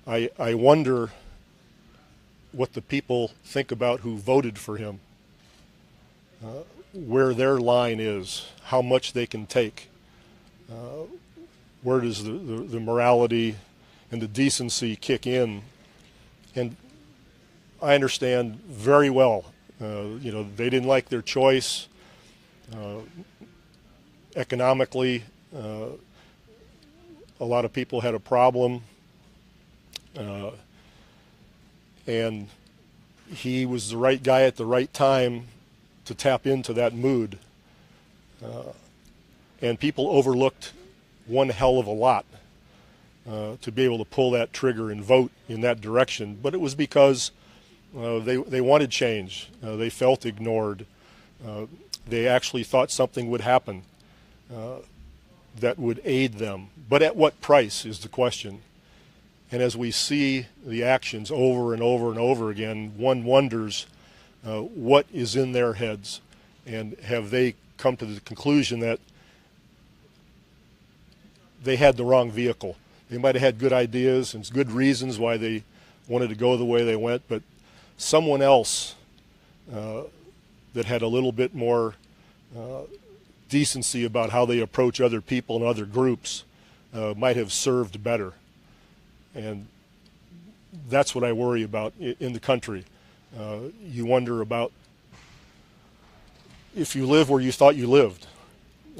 I wonder what the people think about who voted for him, where their line is, how much they can take, where does the morality and the decency kick in. And I understand very well, they didn't like their choice. Economically, a lot of people had a problem. And he was the right guy at the right time to tap into that mood. And people overlooked one hell of a lot to be able to pull that trigger and vote in that direction. But it was because they wanted change. They felt ignored. They actually thought something would happen that would aid them. But at what price is the question. And as we see the actions over and over and over again, one wonders what is in their heads, and have they come to the conclusion that they had the wrong vehicle. They might have had good ideas and good reasons why they wanted to go the way they went, but someone else that had a little bit more decency about how they approach other people and other groups might have served better. And that's what I worry about in the country. You wonder about if you live where you thought you lived.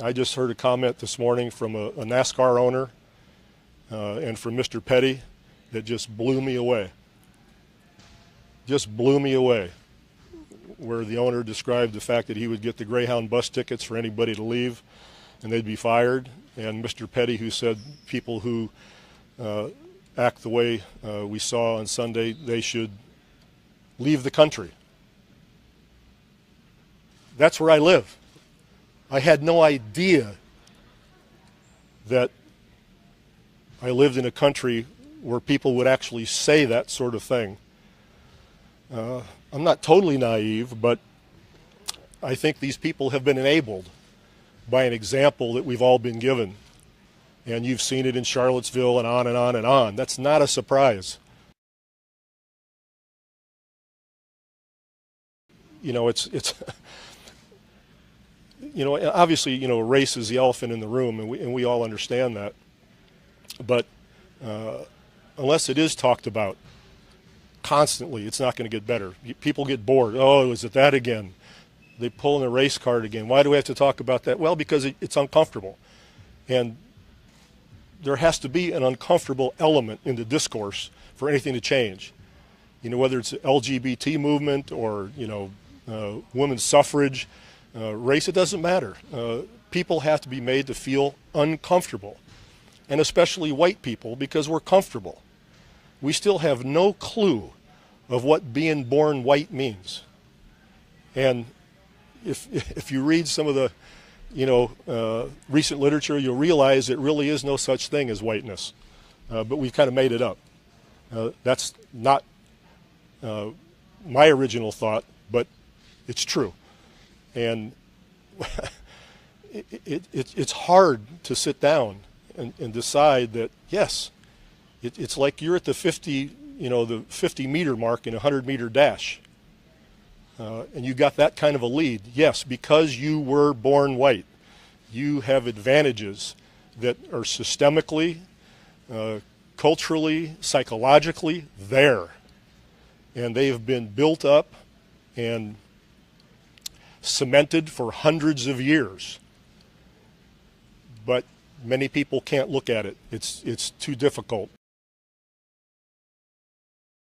I just heard a comment this morning from a NASCAR owner and from Mr. Petty that just blew me away. Just blew me away. Where the owner described the fact that he would get the Greyhound bus tickets for anybody to leave and they'd be fired. And Mr. Petty, who said people who act the way we saw on Sunday, they should leave the country. That's where I live. I had no idea that I lived in a country where people would actually say that sort of thing. I'm not totally naive, but I think these people have been enabled by an example that we've all been given. And you've seen it in Charlottesville and on and on and on. That's not a surprise. It's obviously, race is the elephant in the room, and we all understand that. But unless it is talked about constantly, it's not going to get better. People get bored. Oh, is it that again? They pull in the race card again. Why do we have to talk about that? Well, because it's uncomfortable. And there has to be an uncomfortable element in the discourse for anything to change. Whether it's the LGBT movement or, women's suffrage, race, it doesn't matter. People have to be made to feel uncomfortable, and especially white people, because we're comfortable. We still have no clue of what being born white means. And if you read some of the recent literature, you'll realize it really is no such thing as whiteness. But we've kind of made it up. That's not my original thought, but it's true. And it's hard to sit down and decide that, yes, it's like you're at the 50 meter mark in a 100-meter dash. And you got that kind of a lead. Yes, because you were born white, you have advantages that are systemically, culturally, psychologically there. And they have been built up and cemented for hundreds of years. But many people can't look at it. It's too difficult.